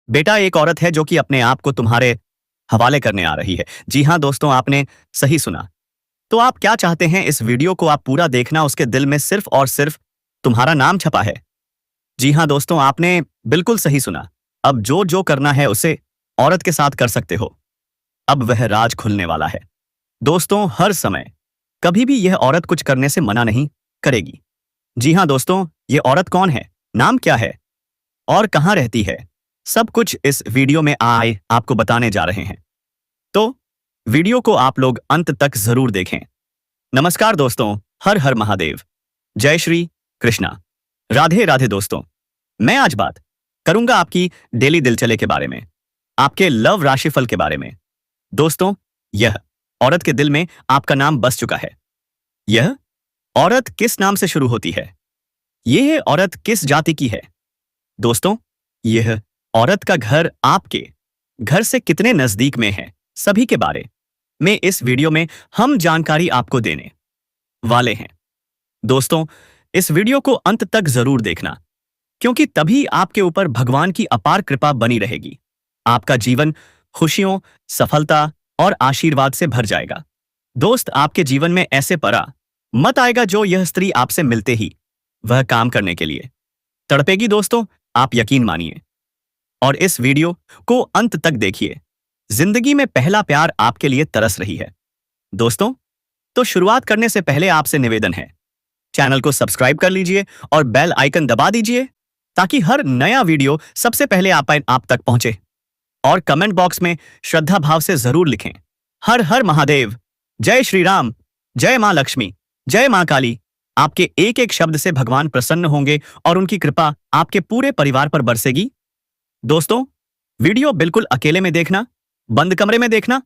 बेटा एक औरत है जो कि अपने आप को तुम्हारे हवाले करने आ रही है। जी हाँ दोस्तों, आपने सही सुना। तो आप क्या चाहते हैं, इस वीडियो को आप पूरा देखना। उसके दिल में सिर्फ और सिर्फ तुम्हारा नाम छपा है। जी हाँ दोस्तों, आपने बिल्कुल सही सुना। अब जो जो करना है उसे औरत के साथ कर सकते हो। अब वह राज खुलने वाला है। दोस्तों, हर समय कभी भी यह औरत कुछ करने से मना नहीं करेगी। जी हाँ दोस्तों, ये औरत कौन है, नाम क्या है और कहाँ रहती है, सब कुछ इस वीडियो में आए आपको बताने जा रहे हैं। तो वीडियो को आप लोग अंत तक जरूर देखें। नमस्कार दोस्तों, हर हर महादेव, जय श्री कृष्णा, राधे राधे। दोस्तों, मैं आज बात करूंगा आपकी डेली दिनचर्या के बारे में, आपके लव राशिफल के बारे में। दोस्तों, यह औरत के दिल में आपका नाम बस चुका है। यह औरत किस नाम से शुरू होती है, यह औरत किस जाति की है। दोस्तों, यह औरत का घर आपके घर से कितने नजदीक में है, सभी के बारे में इस वीडियो में हम जानकारी आपको देने वाले हैं। दोस्तों, इस वीडियो को अंत तक जरूर देखना, क्योंकि तभी आपके ऊपर भगवान की अपार कृपा बनी रहेगी। आपका जीवन खुशियों, सफलता और आशीर्वाद से भर जाएगा। दोस्त, आपके जीवन में ऐसे परा मत आएगा जो यह स्त्री आपसे मिलते ही वह काम करने के लिए तड़पेगी। दोस्तों, आप यकीन मानिए और इस वीडियो को अंत तक देखिए। जिंदगी में पहला प्यार आपके लिए तरस रही है। दोस्तों, तो शुरुआत करने से पहले आपसे निवेदन है, चैनल को सब्सक्राइब कर लीजिए और बेल आइकन दबा दीजिए, ताकि हर नया वीडियो सबसे पहले आप तक पहुंचे। और कमेंट बॉक्स में श्रद्धा भाव से जरूर लिखें, हर हर महादेव, जय श्री राम, जय मां लक्ष्मी, जय मां काली। आपके एक एक शब्द से भगवान प्रसन्न होंगे और उनकी कृपा आपके पूरे परिवार पर बरसेगी। दोस्तों, वीडियो बिल्कुल अकेले में देखना, बंद कमरे में देखना,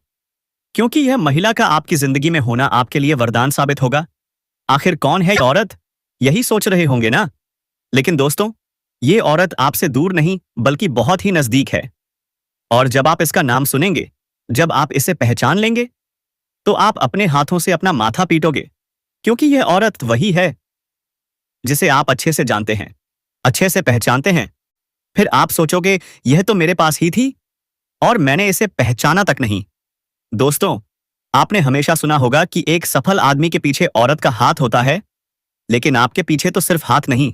क्योंकि यह महिला का आपकी जिंदगी में होना आपके लिए वरदान साबित होगा। आखिर कौन है औरत, यही सोच रहे होंगे ना। लेकिन दोस्तों, ये औरत आपसे दूर नहीं बल्कि बहुत ही नजदीक है। और जब आप इसका नाम सुनेंगे, जब आप इसे पहचान लेंगे, तो आप अपने हाथों से अपना माथा पीटोगे, क्योंकि यह औरत वही है जिसे आप अच्छे से जानते हैं, अच्छे से पहचानते हैं। फिर आप सोचोगे, यह तो मेरे पास ही थी और मैंने इसे पहचाना तक नहीं। दोस्तों, आपने हमेशा सुना होगा कि एक सफल आदमी के पीछे औरत का हाथ होता है, लेकिन आपके पीछे तो सिर्फ हाथ नहीं,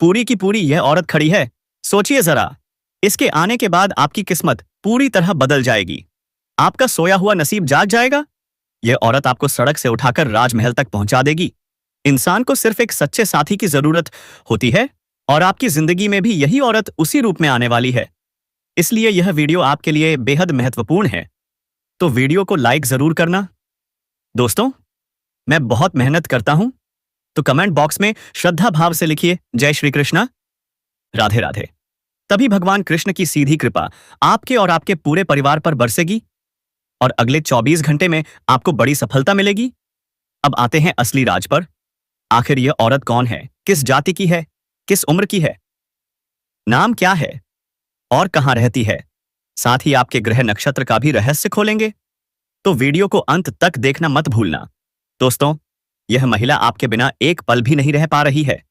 पूरी की पूरी यह औरत खड़ी है। सोचिए जरा, इसके आने के बाद आपकी किस्मत पूरी तरह बदल जाएगी। आपका सोया हुआ नसीब जाग जाएगा। यह औरत आपको सड़क से उठाकर राजमहल तक पहुंचा देगी। इंसान को सिर्फ एक सच्चे साथी की जरूरत होती है, और आपकी जिंदगी में भी यही औरत उसी रूप में आने वाली है। इसलिए यह वीडियो आपके लिए बेहद महत्वपूर्ण है। तो वीडियो को लाइक जरूर करना। दोस्तों, मैं बहुत मेहनत करता हूं, तो कमेंट बॉक्स में श्रद्धा भाव से लिखिए, जय श्री कृष्णा, राधे राधे। तभी भगवान कृष्ण की सीधी कृपा आपके और आपके पूरे परिवार पर बरसेगी और अगले 24 घंटे में आपको बड़ी सफलता मिलेगी। अब आते हैं असली राज पर। आखिर यह औरत कौन है, किस जाति की है, किस उम्र की है, नाम क्या है और कहां रहती है। साथ ही आपके ग्रह नक्षत्र का भी रहस्य खोलेंगे। तो वीडियो को अंत तक देखना मत भूलना। दोस्तों, यह महिला आपके बिना एक पल भी नहीं रह पा रही है।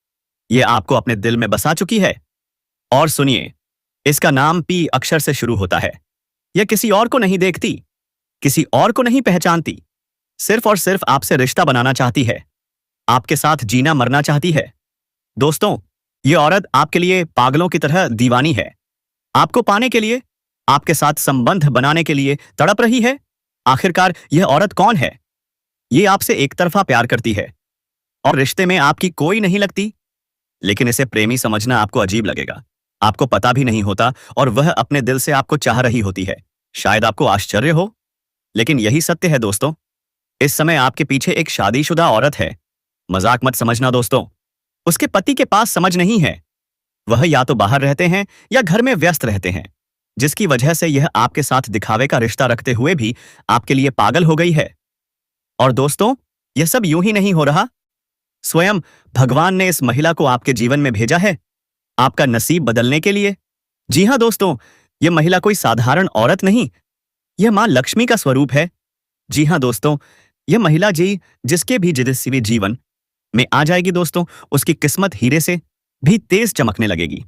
यह आपको अपने दिल में बसा चुकी है। और सुनिए, इसका नाम पी अक्षर से शुरू होता है। यह किसी और को नहीं देखती, किसी और को नहीं पहचानती, सिर्फ और सिर्फ आपसे रिश्ता बनाना चाहती है, आपके साथ जीना मरना चाहती है। दोस्तों, यह औरत आपके लिए पागलों की तरह दीवानी है। आपको पाने के लिए, आपके साथ संबंध बनाने के लिए तड़प रही है। आखिरकार यह औरत कौन है? ये आपसे एक तरफा प्यार करती है और रिश्ते में आपकी कोई नहीं लगती, लेकिन इसे प्रेमी समझना आपको अजीब लगेगा। आपको पता भी नहीं होता और वह अपने दिल से आपको चाह रही होती है। शायद आपको आश्चर्य हो, लेकिन यही सत्य है दोस्तों। इस समय आपके पीछे एक शादीशुदा औरत है। मजाक मत समझना दोस्तों। उसके पति के पास समझ नहीं है। वह या तो बाहर रहते हैं या घर में व्यस्त रहते हैं, जिसकी वजह से यह आपके साथ दिखावे का रिश्ता रखते हुए भी आपके लिए पागल हो गई है। और दोस्तों, यह सब यूं ही नहीं हो रहा। स्वयं भगवान ने इस महिला को आपके जीवन में भेजा है, आपका नसीब बदलने के लिए। जी हां दोस्तों, यह महिला कोई साधारण औरत नहीं, यह मां लक्ष्मी का स्वरूप है। जी हां दोस्तों, यह महिला जिसके भी जिद्दी जीवन में आ जाएगी दोस्तों, उसकी किस्मत हीरे से भी तेज चमकने लगेगी।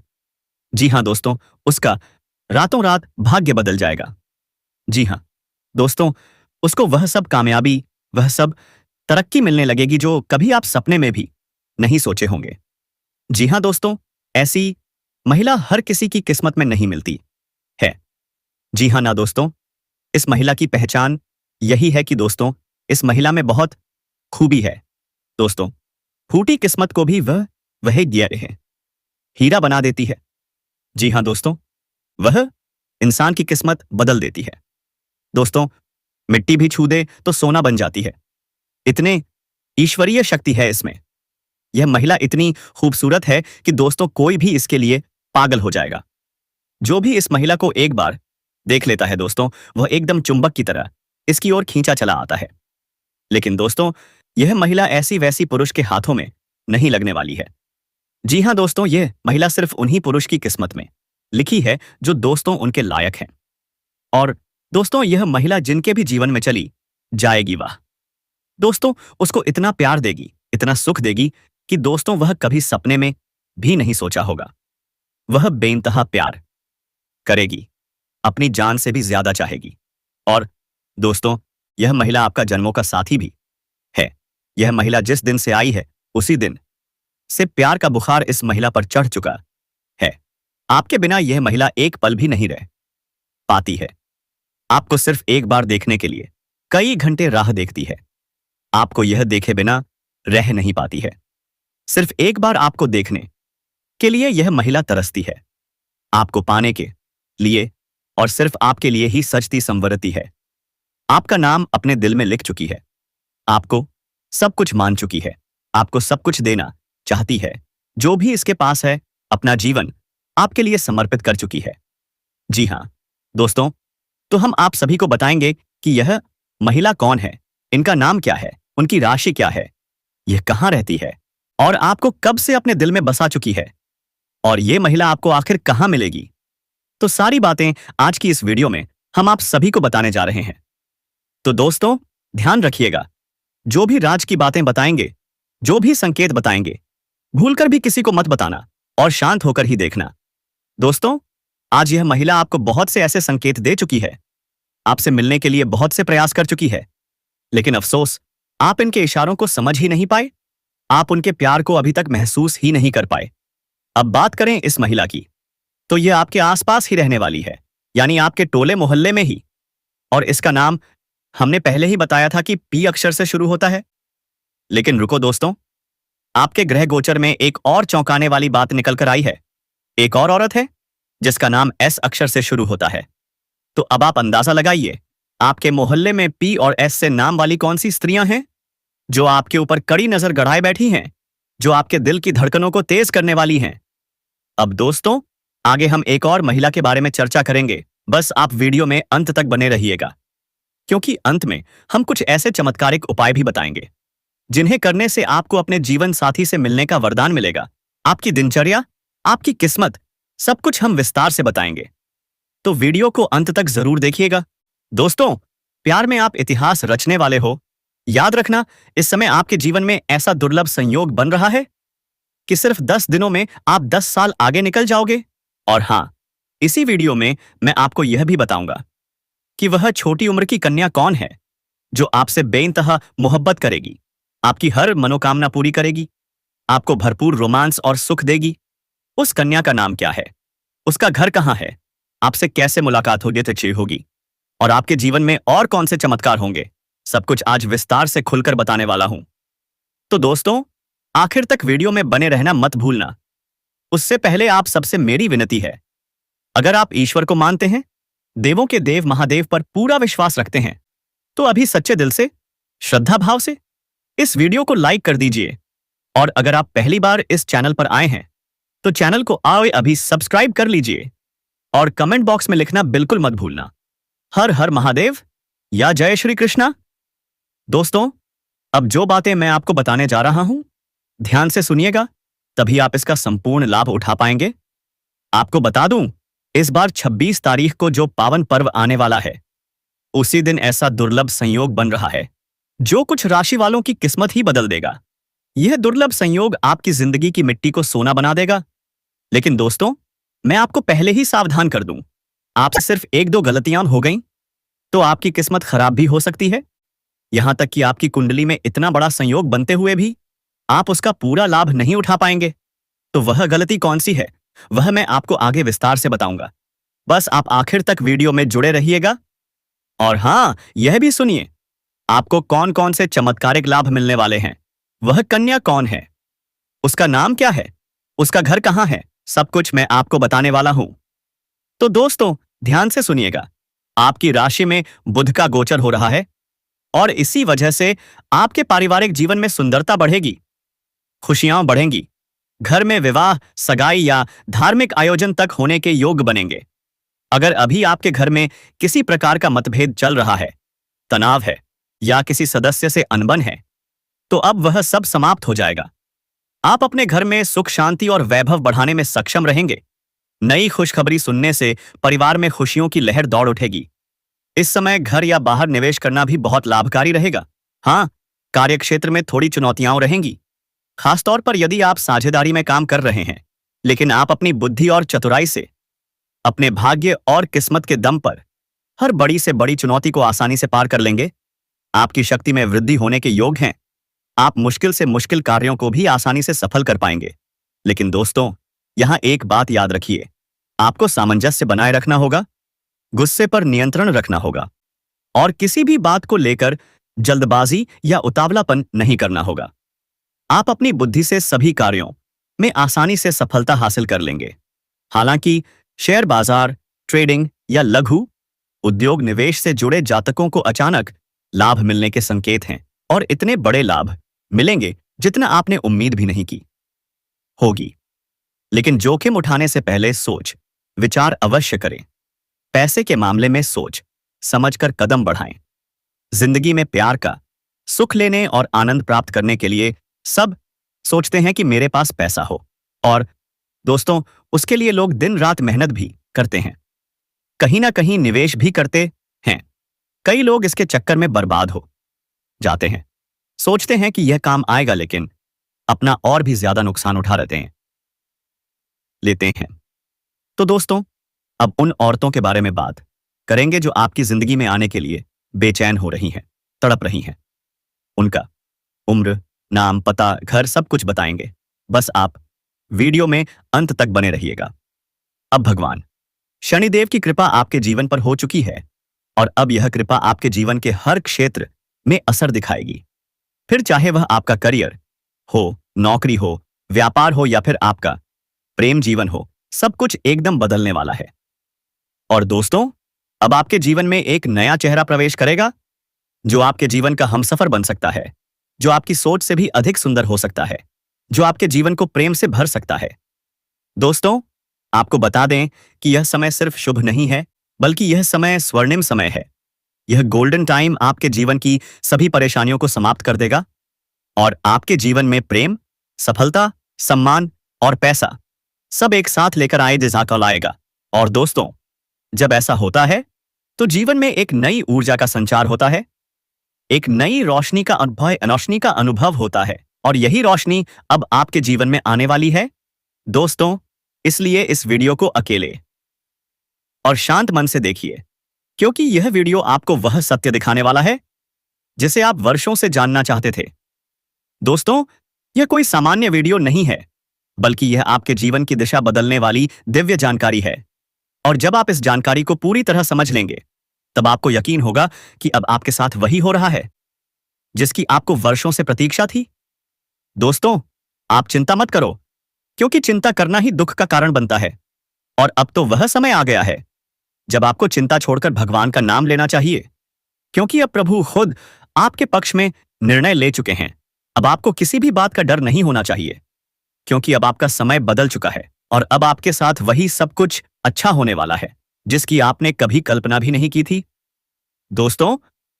जी हां दोस्तों, उसका रातों रात भाग्य बदल जाएगा। जी हाँ दोस्तों, उसको वह सब कामयाबी, वह सब तरक्की मिलने लगेगी जो कभी आप सपने में भी नहीं सोचे होंगे। जी हाँ दोस्तों, ऐसी महिला हर किसी की किस्मत में नहीं मिलती है। जी हाँ ना दोस्तों, इस महिला की पहचान यही है कि दोस्तों, इस महिला में बहुत खूबी है। दोस्तों, फूटी किस्मत को भी वह हीरा बना देती है। जी हाँ दोस्तों, वह इंसान की किस्मत बदल देती है। दोस्तों, मिट्टी भी छू दे तो सोना बन जाती है। इतने ईश्वरीय शक्ति है इसमें। यह महिला इतनी खूबसूरत है कि दोस्तों कोई भी इसके लिए पागल हो जाएगा। जो भी इस महिला को एक बार देख लेता है दोस्तों, वह एकदम चुंबक की तरह इसकी ओर खींचा चला आता है। लेकिन दोस्तों, यह महिला ऐसी वैसी पुरुष के हाथों में नहीं लगने वाली है। जी हाँ दोस्तों, यह महिला सिर्फ उन्हीं पुरुष की किस्मत में लिखी है जो दोस्तों उनके लायक हैं। और दोस्तों, यह महिला जिनके भी जीवन में चली जाएगी, वाह दोस्तों, उसको इतना प्यार देगी, इतना सुख देगी कि दोस्तों वह कभी सपने में भी नहीं सोचा होगा। वह बेइंतहा प्यार करेगी, अपनी जान से भी ज्यादा चाहेगी। और दोस्तों, यह महिला आपका जन्मों का साथी भी है। यह महिला जिस दिन से आई है उसी दिन से प्यार का बुखार इस महिला पर चढ़ चुका है। आपके बिना यह महिला एक पल भी नहीं रह पाती है। आपको सिर्फ एक बार देखने के लिए कई घंटे राह देखती है। आपको यह देखे बिना रह नहीं पाती है। सिर्फ एक बार आपको देखने के लिए यह महिला तरसती है। आपको पाने के लिए और सिर्फ आपके लिए ही सजती संवरती है। आपका नाम अपने दिल में लिख चुकी है। आपको सब कुछ मान चुकी है। आपको सब कुछ देना चाहती है। जो भी इसके पास है, अपना जीवन आपके लिए समर्पित कर चुकी है। जी हाँ दोस्तों, तो हम आप सभी को बताएंगे कि यह महिला कौन है, इनका नाम क्या है, उनकी राशि क्या है, यह कहां रहती है और आपको कब से अपने दिल में बसा चुकी है, और यह महिला आपको आखिर कहां मिलेगी। तो सारी बातें आज की इस वीडियो में हम आप सभी को बताने जा रहे हैं। तो दोस्तों, ध्यान रखिएगा, जो भी राज की बातें बताएंगे, जो भी संकेत बताएंगे, भूलकर भी किसी को मत बताना और शांत होकर ही देखना। दोस्तों, आज यह महिला आपको बहुत से ऐसे संकेत दे चुकी है, आपसे मिलने के लिए बहुत से प्रयास कर चुकी है, लेकिन अफसोस आप इनके इशारों को समझ ही नहीं पाए। आप उनके प्यार को अभी तक महसूस ही नहीं कर पाए। अब बात करें इस महिला की, तो यह आपके आसपास ही रहने वाली है, यानी आपके टोले मोहल्ले में ही। और इसका नाम हमने पहले ही बताया था कि पी अक्षर से शुरू होता है। लेकिन रुको दोस्तों, आपके ग्रह गोचर में एक और चौंकाने वाली बात निकल कर आई है। एक और औरत है जिसका नाम एस अक्षर से शुरू होता है। तो अब आप अंदाजा लगाइए, आपके मोहल्ले में पी और एस से नाम वाली कौन सी स्त्रियां हैं जो आपके ऊपर कड़ी नजर गड़ाए बैठी हैं, जो आपके दिल की धड़कनों को तेज करने वाली हैं। अब दोस्तों, आगे हम एक और महिला के बारे में चर्चा करेंगे। बस आप वीडियो में अंत तक बने रहिएगा, क्योंकि अंत में हम कुछ ऐसे चमत्कारिक उपाय भी बताएंगे जिन्हें करने से आपको अपने जीवन साथी से मिलने का वरदान मिलेगा। आपकी दिनचर्या, आपकी किस्मत, सब कुछ हम विस्तार से बताएंगे। तो वीडियो को अंत तक जरूर देखिएगा। दोस्तों, प्यार में आप इतिहास रचने वाले हो। याद रखना, इस समय आपके जीवन में ऐसा दुर्लभ संयोग बन रहा है कि सिर्फ 10 दिनों में आप 10 साल आगे निकल जाओगे। और हां, इसी वीडियो में मैं आपको यह भी बताऊंगा कि वह छोटी उम्र की कन्या कौन है जो आपसे बेइंतहा मोहब्बत करेगी, आपकी हर मनोकामना पूरी करेगी, आपको भरपूर रोमांस और सुख देगी। उस कन्या का नाम क्या है, उसका घर कहां है, आपसे कैसे मुलाकात होगी और आपके जीवन में और कौन से चमत्कार होंगे, सब कुछ आज विस्तार से खुलकर बताने वाला हूं। तो दोस्तों, आखिर तक वीडियो में बने रहना मत भूलना। उससे पहले आप सबसे मेरी विनती है, अगर आप ईश्वर को मानते हैं, देवों के देव महादेव पर पूरा विश्वास रखते हैं, तो अभी सच्चे दिल से, श्रद्धा भाव से इस वीडियो को लाइक कर दीजिए। और अगर आप पहली बार इस चैनल पर आए हैं तो चैनल को आओ अभी सब्सक्राइब कर लीजिए और कमेंट बॉक्स में लिखना बिल्कुल मत भूलना, हर हर महादेव या जय श्री कृष्णा। दोस्तों, अब जो बातें मैं आपको बताने जा रहा हूं, ध्यान से सुनिएगा, तभी आप इसका संपूर्ण लाभ उठा पाएंगे। आपको बता दूं, इस बार 26 तारीख को जो पावन पर्व आने वाला है, उसी दिन ऐसा दुर्लभ संयोग बन रहा है जो कुछ राशि वालों की किस्मत ही बदल देगा। यह दुर्लभ संयोग आपकी जिंदगी की मिट्टी को सोना बना देगा। लेकिन दोस्तों, मैं आपको पहले ही सावधान कर दूं, आपसे सिर्फ एक दो गलतियां हो गई तो आपकी किस्मत खराब भी हो सकती है। यहां तक कि आपकी कुंडली में इतना बड़ा संयोग बनते हुए भी आप उसका पूरा लाभ नहीं उठा पाएंगे। तो वह गलती कौन सी है, वह मैं आपको आगे विस्तार से बताऊंगा। बस आप आखिर तक वीडियो में जुड़े रहिएगा। और हाँ, यह भी सुनिए, आपको कौन कौन से चमत्कारिक लाभ मिलने वाले हैं। वह कन्या कौन है, उसका नाम क्या है, उसका घर कहां है, सब कुछ मैं आपको बताने वाला हूं। तो दोस्तों, ध्यान से सुनिएगा। आपकी राशि में बुध का गोचर हो रहा है और इसी वजह से आपके पारिवारिक जीवन में सुंदरता बढ़ेगी, खुशियां बढ़ेंगी, घर में विवाह, सगाई या धार्मिक आयोजन तक होने के योग बनेंगे। अगर अभी आपके घर में किसी प्रकार का मतभेद चल रहा है, तनाव है या किसी सदस्य से अनबन है, तो अब वह सब समाप्त हो जाएगा। आप अपने घर में सुख, शांति और वैभव बढ़ाने में सक्षम रहेंगे। नई खुशखबरी सुनने से परिवार में खुशियों की लहर दौड़ उठेगी। इस समय घर या बाहर निवेश करना भी बहुत लाभकारी रहेगा। हाँ, कार्यक्षेत्र में थोड़ी चुनौतियां रहेंगी, खासतौर पर यदि आप साझेदारी में काम कर रहे हैं, लेकिन आप अपनी बुद्धि और चतुराई से, अपने भाग्य और किस्मत के दम पर हर बड़ी से बड़ी चुनौती को आसानी से पार कर लेंगे। आपकी शक्ति में वृद्धि होने के योग हैं। आप मुश्किल से मुश्किल कार्यों को भी आसानी से सफल कर पाएंगे। लेकिन दोस्तों, यहां एक बात याद रखिए, आपको सामंजस्य बनाए रखना होगा, गुस्से पर नियंत्रण रखना होगा और किसी भी बात को लेकर जल्दबाजी या उतावलापन नहीं करना होगा। आप अपनी बुद्धि से सभी कार्यों में आसानी से सफलता हासिल कर लेंगे। हालांकि शेयर बाजार, ट्रेडिंग या लघु उद्योग निवेश से जुड़े जातकों को अचानक लाभ मिलने के संकेत हैं और इतने बड़े लाभ मिलेंगे जितना आपने उम्मीद भी नहीं की होगी। लेकिन जोखिम उठाने से पहले सोच विचार अवश्य करें। पैसे के मामले में सोच समझकर कदम बढ़ाएं। जिंदगी में प्यार का सुख लेने और आनंद प्राप्त करने के लिए सब सोचते हैं कि मेरे पास पैसा हो, और दोस्तों, उसके लिए लोग दिन रात मेहनत भी करते हैं, कहीं ना कहीं निवेश भी करते हैं। कई लोग इसके चक्कर में बर्बाद हो जाते हैं, सोचते हैं कि यह काम आएगा, लेकिन अपना और भी ज्यादा नुकसान उठा लेते हैं। तो दोस्तों, अब उन औरतों के बारे में बात करेंगे जो आपकी जिंदगी में आने के लिए बेचैन हो रही हैं, तड़प रही हैं। उनका उम्र, नाम, पता, घर सब कुछ बताएंगे। बस आप वीडियो में अंत तक बने रहिएगा। अब भगवान शनिदेव की कृपा आपके जीवन पर हो चुकी है और अब यह कृपा आपके जीवन के हर क्षेत्र में असर दिखाएगी। फिर चाहे वह आपका करियर हो, नौकरी हो, व्यापार हो या फिर आपका प्रेम जीवन हो, सब कुछ एकदम बदलने वाला है। और दोस्तों, अब आपके जीवन में एक नया चेहरा प्रवेश करेगा जो आपके जीवन का हमसफर बन सकता है, जो आपकी सोच से भी अधिक सुंदर हो सकता है, जो आपके जीवन को प्रेम से भर सकता है। दोस्तों, आपको बता दें कि यह समय सिर्फ शुभ नहीं है, बल्कि यह समय स्वर्णिम समय है। यह गोल्डन टाइम आपके जीवन की सभी परेशानियों को समाप्त कर देगा और आपके जीवन में प्रेम, सफलता, सम्मान और पैसा सब एक साथ लेकर आए जैसा लाएगा। और दोस्तों, जब ऐसा होता है तो जीवन में एक नई ऊर्जा का संचार होता है, एक नई रोशनी का अनुभव होता है, और यही रोशनी अब आपके जीवन में आने वाली है। दोस्तों, इसलिए इस वीडियो को अकेले और शांत मन से देखिए, क्योंकि यह वीडियो आपको वह सत्य दिखाने वाला है जिसे आप वर्षों से जानना चाहते थे। दोस्तों, यह कोई सामान्य वीडियो नहीं है, बल्कि यह आपके जीवन की दिशा बदलने वाली दिव्य जानकारी है। और जब आप इस जानकारी को पूरी तरह समझ लेंगे, तब आपको यकीन होगा कि अब आपके साथ वही हो रहा है जिसकी आपको वर्षों से प्रतीक्षा थी। दोस्तों, आप चिंता मत करो, क्योंकि चिंता करना ही दुख का कारण बनता है। और अब तो वह समय आ गया है जब आपको चिंता छोड़कर भगवान का नाम लेना चाहिए, क्योंकि अब प्रभु खुद आपके पक्ष में निर्णय ले चुके हैं। अब आपको किसी भी बात का डर नहीं होना चाहिए, क्योंकि अब आपका समय बदल चुका है और अब आपके साथ वही सब कुछ अच्छा होने वाला है जिसकी आपने कभी कल्पना भी नहीं की थी। दोस्तों,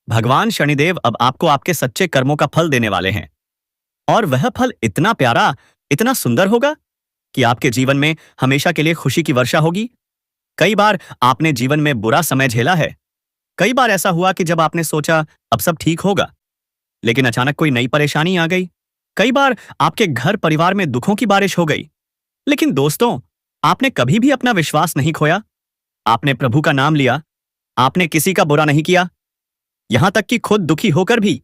भगवान शनिदेव अब आपको आपके सच्चे कर्मों का फल देने वाले हैं, और वह फल इतना प्यारा, इतना सुंदर होगा कि आपके जीवन में हमेशा के लिए खुशी की वर्षा होगी। कई बार आपने जीवन में बुरा समय झेला है। कई बार ऐसा हुआ कि जब आपने सोचा अब सब ठीक होगा, लेकिन अचानक कोई नई परेशानी आ गई। कई बार आपके घर परिवार में दुखों की बारिश हो गई। लेकिन दोस्तों, आपने कभी भी अपना विश्वास नहीं खोया। आपने प्रभु का नाम लिया, आपने किसी का बुरा नहीं किया, यहां तक कि खुद दुखी होकर भी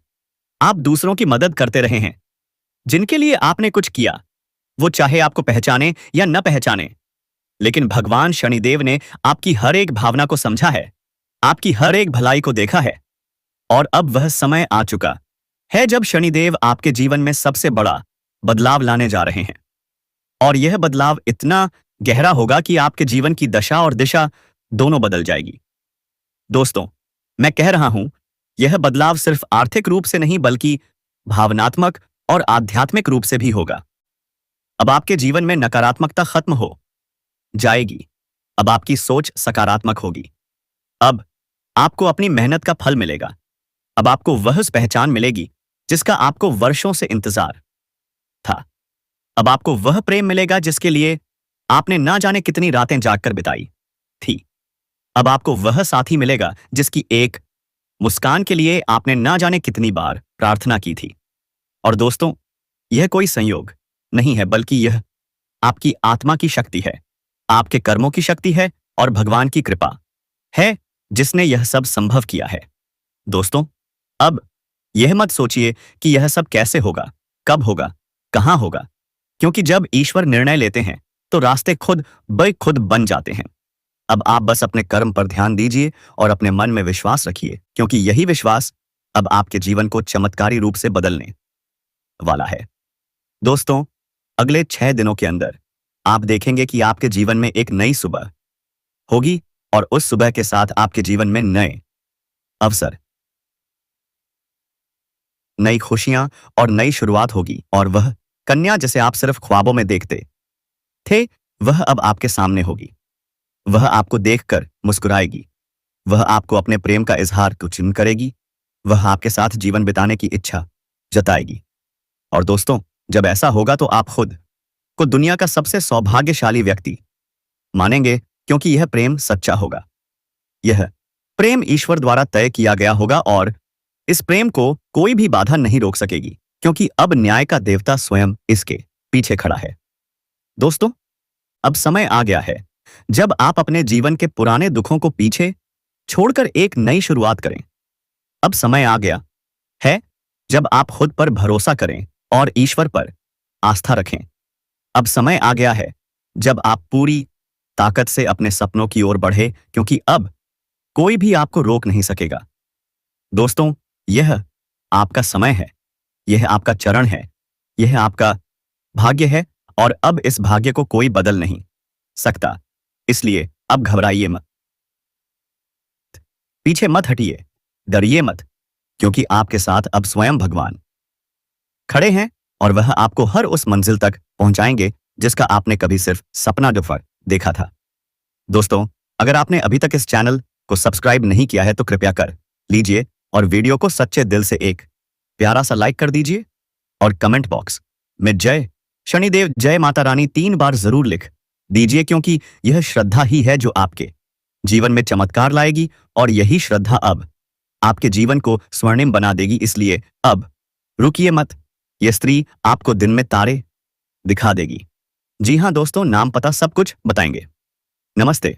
आप दूसरों की मदद करते रहे हैं। जिनके लिए आपने कुछ किया, वो चाहे आपको पहचाने या न पहचाने, लेकिन भगवान शनिदेव ने आपकी हर एक भावना को समझा है, आपकी हर एक भलाई को देखा है। और अब वह समय आ चुका है जब शनिदेव आपके जीवन में सबसे बड़ा बदलाव लाने जा रहे हैं। और यह बदलाव इतना गहरा होगा कि आपके जीवन की दशा और दिशा दोनों बदल जाएगी। दोस्तों, मैं कह रहा हूं, यह बदलाव सिर्फ आर्थिक रूप से नहीं बल्कि भावनात्मक और आध्यात्मिक रूप से भी होगा। अब आपके जीवन में नकारात्मकता खत्म हो जाएगी। अब आपकी सोच सकारात्मक होगी। अब आपको अपनी मेहनत का फल मिलेगा। अब आपको वह पहचान मिलेगी जिसका आपको वर्षों से इंतजार था। अब आपको वह प्रेम मिलेगा जिसके लिए आपने ना जाने कितनी रातें जागकर बिताई थी। अब आपको वह साथी मिलेगा जिसकी एक मुस्कान के लिए आपने ना जाने कितनी बार प्रार्थना की थी। और दोस्तों, यह कोई संयोग नहीं है बल्कि यह आपकी आत्मा की शक्ति है, आपके कर्मों की शक्ति है और भगवान की कृपा है जिसने यह सब संभव किया है। दोस्तों, अब यह मत सोचिए कि यह सब कैसे होगा, कब होगा, कहां होगा, क्योंकि जब ईश्वर निर्णय लेते हैं तो रास्ते खुद ब खुद बन जाते हैं। अब आप बस अपने कर्म पर ध्यान दीजिए और अपने मन में विश्वास रखिए, क्योंकि यही विश्वास अब आपके जीवन को चमत्कारी रूप से बदलने वाला है। दोस्तों, अगले 6 दिनों के अंदर आप देखेंगे कि आपके जीवन में एक नई सुबह होगी और उस सुबह के साथ आपके जीवन में नए अवसर, नई खुशियां और नई शुरुआत होगी। और वह कन्या जिसे आप सिर्फ ख्वाबों में देखते थे, वह अब आपके सामने होगी। वह आपको देखकर मुस्कुराएगी। वह आपको अपने प्रेम का इजहार कुछ करेगी। वह आपके साथ जीवन बिताने की इच्छा जताएगी। और दोस्तों, जब ऐसा होगा तो आप खुद को दुनिया का सबसे सौभाग्यशाली व्यक्ति मानेंगे, क्योंकि यह प्रेम सच्चा होगा। यह प्रेम ईश्वर द्वारा तय किया गया होगा और इस प्रेम को कोई भी बाधा नहीं रोक सकेगी, क्योंकि अब न्याय का देवता स्वयं इसके पीछे खड़ा है। दोस्तों, अब समय आ गया है जब आप अपने जीवन के पुराने दुखों को पीछे छोड़कर एक नई शुरुआत करें। अब समय आ गया है जब आप खुद पर भरोसा करें और ईश्वर पर आस्था रखें। अब समय आ गया है जब आप पूरी ताकत से अपने सपनों की ओर बढ़े, क्योंकि अब कोई भी आपको रोक नहीं सकेगा। दोस्तों, यह आपका समय है, यह आपका चरण है, यह आपका भाग्य है और अब इस भाग्य को कोई बदल नहीं सकता। इसलिए अब घबराइए मत, पीछे मत हटिए, डरिए मत, क्योंकि आपके साथ अब स्वयं भगवान खड़े हैं और वह आपको हर उस मंजिल तक पहुंचाएंगे जिसका आपने कभी सिर्फ सपना जोफर देखा था। दोस्तों, अगर आपने अभी तक इस चैनल को सब्सक्राइब नहीं किया है तो कृपया कर लीजिए और वीडियो को सच्चे दिल से एक प्यारा सा लाइक कर दीजिए और कमेंट बॉक्स में जय शनिदेव, जय माता रानी 3 बार जरूर लिख दीजिए, क्योंकि यह श्रद्धा ही है जो आपके जीवन में चमत्कार लाएगी और यही श्रद्धा अब आपके जीवन को स्वर्णिम बना देगी। इसलिए अब रुकिए मत, यह स्त्री आपको दिन में तारे दिखा देगी। जी हां दोस्तों, नाम पता सब कुछ बताएंगे। नमस्ते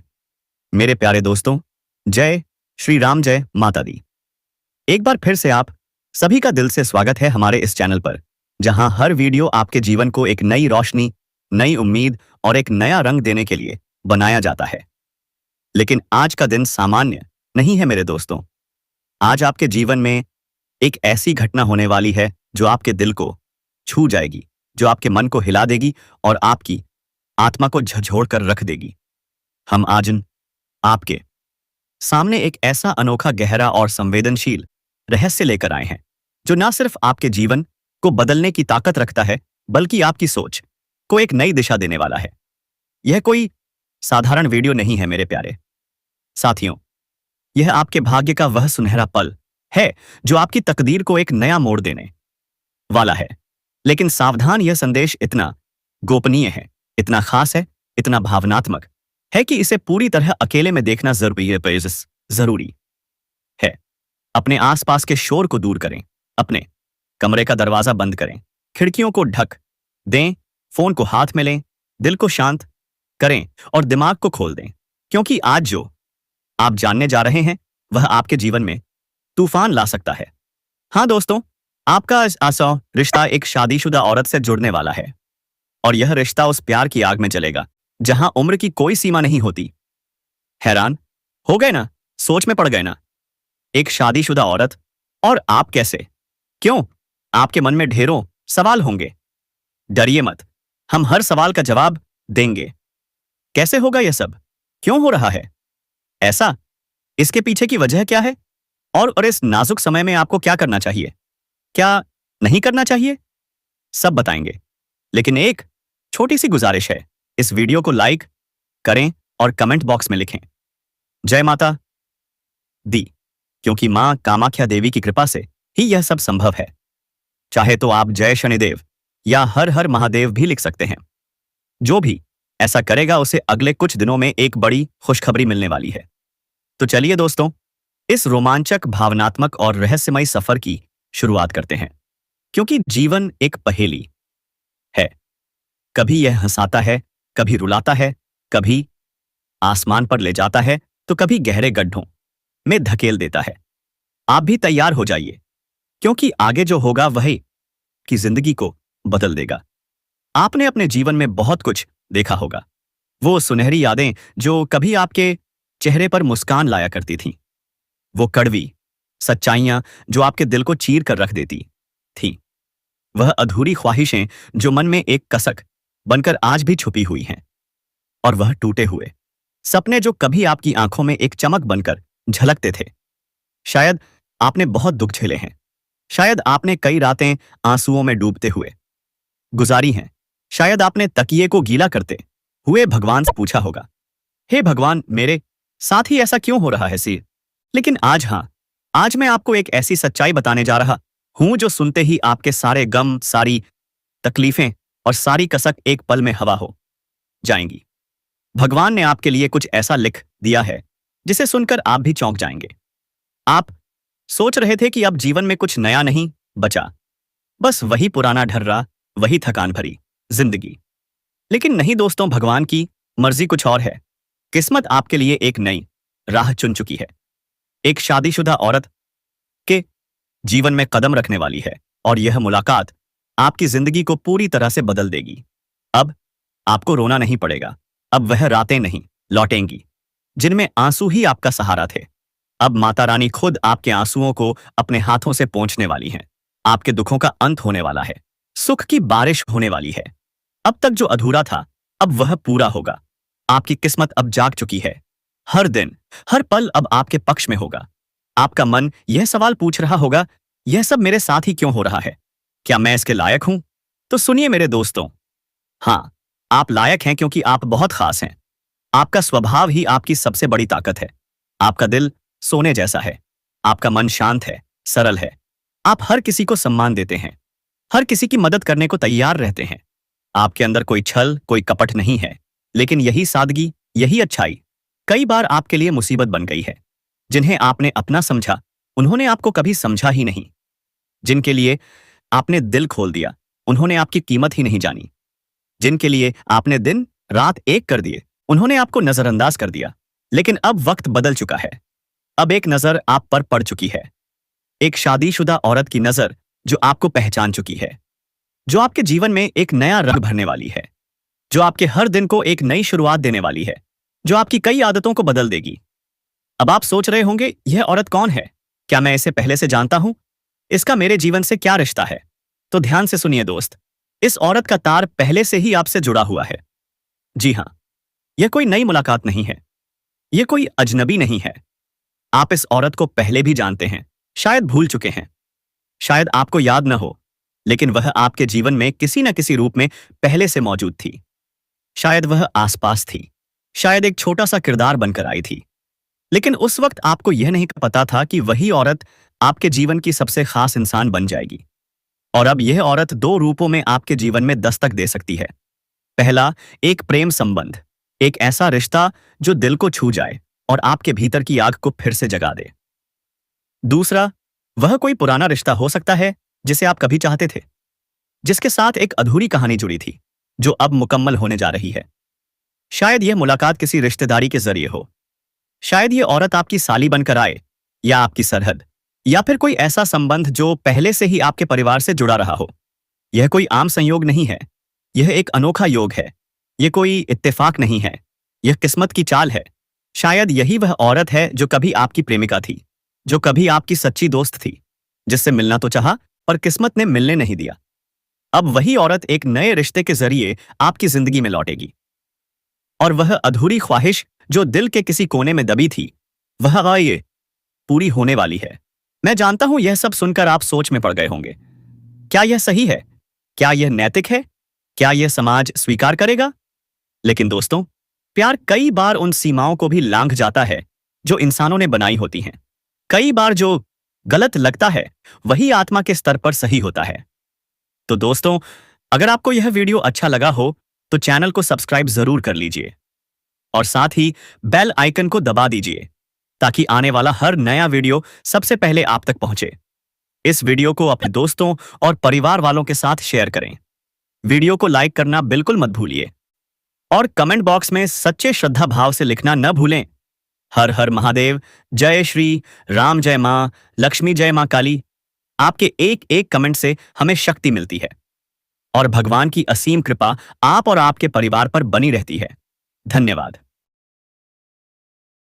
मेरे प्यारे दोस्तों, जय श्री राम, जय माता दी। एक बार फिर से आप सभी का दिल से स्वागत है हमारे इस चैनल पर, जहां हर वीडियो आपके जीवन को एक नई रोशनी, नई उम्मीद और एक नया रंग देने के लिए बनाया जाता है। लेकिन आज का दिन सामान्य नहीं है मेरे दोस्तों। आज आपके जीवन में एक ऐसी घटना होने वाली है जो आपके दिल को छू जाएगी, जो आपके मन को हिला देगी और आपकी आत्मा को झकझोर कर रख देगी। हम आज आपके सामने एक ऐसा अनोखा, गहरा और संवेदनशील रहस्य लेकर आए हैं जो न सिर्फ आपके जीवन को बदलने की ताकत रखता है, बल्कि आपकी सोच को एक नई दिशा देने वाला है। यह कोई साधारण वीडियो नहीं है मेरे प्यारे साथियों। यह आपके भाग्य का वह सुनहरा पल है जो आपकी तकदीर को एक नया मोड़ देने वाला है। लेकिन सावधान, यह संदेश इतना गोपनीय है, इतना खास है, इतना भावनात्मक है कि इसे पूरी तरह अकेले में देखना जरूरी है। अपने आसपास के शोर को दूर करें, अपने कमरे का दरवाजा बंद करें, खिड़कियों को ढक दें, फोन को हाथ में लें, दिल को शांत करें और दिमाग को खोल दें, क्योंकि आज जो आप जानने जा रहे हैं वह आपके जीवन में तूफान ला सकता है। हाँ दोस्तों, आपका आसा रिश्ता एक शादीशुदा औरत से जुड़ने वाला है और यह रिश्ता उस प्यार की आग में जलेगा जहां उम्र की कोई सीमा नहीं होती। हैरान हो गए ना? सोच में पड़ गए ना? एक शादीशुदा औरत और आप कैसे? क्यों? आपके मन में ढेरों सवाल होंगे। डरिए मत, हम हर सवाल का जवाब देंगे। कैसे होगा यह सब? क्यों हो रहा है ऐसा? इसके पीछे की वजह क्या है? और इस नाजुक समय में आपको क्या करना चाहिए, क्या नहीं करना चाहिए, सब बताएंगे। लेकिन एक छोटी सी गुजारिश है, इस वीडियो को लाइक करें और कमेंट बॉक्स में लिखें जय माता दी, क्योंकि मां कामाख्या देवी की कृपा से ही यह सब संभव है। चाहे तो आप जय शनिदेव या हर हर महादेव भी लिख सकते हैं। जो भी ऐसा करेगा उसे अगले कुछ दिनों में एक बड़ी खुशखबरी मिलने वाली है। तो चलिए दोस्तों, इस रोमांचक, भावनात्मक और रहस्यमयी सफर की शुरुआत करते हैं, क्योंकि जीवन एक पहेली है। कभी यह हंसाता है, कभी रुलाता है, कभी आसमान पर ले जाता है तो कभी गहरे गड्ढों में धकेल देता है। आप भी तैयार हो जाइए, क्योंकि आगे जो होगा वही की जिंदगी को बदल देगा। आपने अपने जीवन में बहुत कुछ देखा होगा, वो सुनहरी यादें जो कभी आपके चेहरे पर मुस्कान लाया करती थीं, वो कड़वी सच्चाइयां जो आपके दिल को चीर कर रख देती थीं, वह अधूरी ख्वाहिशें जो मन में एक कसक बनकर आज भी छुपी हुई हैं, और वह टूटे हुए सपने जो कभी आपकी आंखों में एक चमक बनकर झलकते थे। शायद आपने बहुत दुख झेले हैं, शायद आपने कई रातें आंसुओं में डूबते हुए गुजारी हैं, शायद आपने तकिए को गीला करते हुए भगवान से पूछा होगा, हे भगवान, मेरे साथ ही ऐसा क्यों हो रहा है सी? लेकिन आज मैं आपको एक ऐसी सच्चाई बताने जा रहा हूं जो सुनते ही आपके सारे गम, सारी तकलीफें और सारी कसक एक पल में हवा हो जाएंगी। भगवान ने आपके लिए कुछ ऐसा लिख दिया है जिसे सुनकर आप भी चौंक जाएंगे। आप सोच रहे थे कि अब जीवन में कुछ नया नहीं बचा, बस वही पुराना ढर्रा, वही थकान भरी जिंदगी। लेकिन नहीं दोस्तों, भगवान की मर्जी कुछ और है। किस्मत आपके लिए एक नई राह चुन चुकी है। एक शादीशुदा औरत के जीवन में कदम रखने वाली है, और यह मुलाकात आपकी जिंदगी को पूरी तरह से बदल देगी। अब आपको रोना नहीं पड़ेगा, अब वह रातें नहीं लौटेंगी जिनमें आंसू ही आपका सहारा थे। अब माता रानी खुद आपके आंसुओं को अपने हाथों से पोंछने वाली हैं। आपके दुखों का अंत होने वाला है, सुख की बारिश होने वाली है। अब तक जो अधूरा था अब वह पूरा होगा। आपकी किस्मत अब जाग चुकी है। हर दिन, हर पल अब आपके पक्ष में होगा। आपका मन यह सवाल पूछ रहा होगा, यह सब मेरे साथ ही क्यों हो रहा है? क्या मैं इसके लायक हूं? तो सुनिए मेरे दोस्तों, हां, आप लायक हैं, क्योंकि आप बहुत खास हैं। आपका स्वभाव ही आपकी सबसे बड़ी ताकत है। आपका दिल सोने जैसा है, आपका मन शांत है, सरल है। आप हर किसी को सम्मान देते हैं, हर किसी की मदद करने को तैयार रहते हैं। आपके अंदर कोई छल, कोई कपट नहीं है, लेकिन यही सादगी, यही अच्छाई कई बार आपके लिए मुसीबत बन गई है। जिन्हें आपने अपना समझा, उन्होंने आपको कभी समझा ही नहीं। जिनके लिए आपने दिल खोल दिया, उन्होंने आपकी कीमत ही नहीं जानी। जिनके लिए आपने दिन रात एक कर दिए, उन्होंने आपको नजरअंदाज कर दिया। लेकिन अब वक्त बदल चुका है। अब एक नजर आप पर पड़ चुकी है, एक शादीशुदा औरत की नजर जो आपको पहचान चुकी है, जो आपके जीवन में एक नया रंग भरने वाली है, जो आपके हर दिन को एक नई शुरुआत देने वाली है, जो आपकी कई आदतों को बदल देगी। अब आप सोच रहे होंगे, यह औरत कौन है? क्या मैं इसे पहले से जानता हूं? इसका मेरे जीवन से क्या रिश्ता है? तो ध्यान से सुनिए दोस्त, इस औरत का तार पहले से ही आपसे जुड़ा हुआ है। जी हां, यह कोई नई मुलाकात नहीं है, यह कोई अजनबी नहीं है। आप इस औरत को पहले भी जानते हैं, शायद भूल चुके हैं, शायद आपको याद न हो, लेकिन वह आपके जीवन में किसी न किसी रूप में पहले से मौजूद थी। शायद वह आसपास थी, शायद एक छोटा सा किरदार बनकर आई थी। लेकिन उस वक्त आपको यह नहीं पता था कि वही औरत आपके जीवन की सबसे खास इंसान बन जाएगी। और अब यह औरत दो रूपों में आपके जीवन में दस्तक दे सकती है। पहला, एक प्रेम संबंध, एक ऐसा रिश्ता जो दिल को छू जाए और आपके भीतर की आग को फिर से जगा दे। दूसरा, वह कोई पुराना रिश्ता हो सकता है जिसे आप कभी चाहते थे, जिसके साथ एक अधूरी कहानी जुड़ी थी, जो अब मुकम्मल होने जा रही है। शायद यह मुलाकात किसी रिश्तेदारी के जरिए हो, शायद ये औरत आपकी साली बनकर आए, या आपकी सरहद, या फिर कोई ऐसा संबंध जो पहले से ही आपके परिवार से जुड़ा रहा हो। यह कोई आम संयोग नहीं है, यह एक अनोखा योग है। यह कोई इत्तेफाक नहीं है, यह किस्मत की चाल है। शायद यही वह औरत है जो कभी आपकी प्रेमिका थी, जो कभी आपकी सच्ची दोस्त थी, जिससे मिलना तो चाहा पर किस्मत ने मिलने नहीं दिया। अब वही औरत एक नए रिश्ते के जरिए आपकी जिंदगी में लौटेगी, और वह अधूरी ख्वाहिश जो दिल के किसी कोने में दबी थी, वह ये पूरी होने वाली है। मैं जानता हूं यह सब सुनकर आप सोच में पड़ गए होंगे। क्या यह सही है? क्या यह नैतिक है? क्या यह समाज स्वीकार करेगा? लेकिन दोस्तों, प्यार कई बार उन सीमाओं को भी लांघ जाता है जो इंसानों ने बनाई होती हैं। कई बार जो गलत लगता है वही आत्मा के स्तर पर सही होता है। तो दोस्तों, अगर आपको यह वीडियो अच्छा लगा हो तो चैनल को सब्सक्राइब जरूर कर लीजिए और साथ ही बेल आइकन को दबा दीजिए ताकि आने वाला हर नया वीडियो सबसे पहले आप तक पहुंचे। इस वीडियो को अपने दोस्तों और परिवार वालों के साथ शेयर करें। वीडियो को लाइक करना बिल्कुल मत भूलिए और कमेंट बॉक्स में सच्चे श्रद्धा भाव से लिखना न भूलें। हर हर महादेव, जय श्री राम, जय मां लक्ष्मी, जय मां काली। आपके एक एक कमेंट से हमें शक्ति मिलती है और भगवान की असीम कृपा आप और आपके परिवार पर बनी रहती है। धन्यवाद।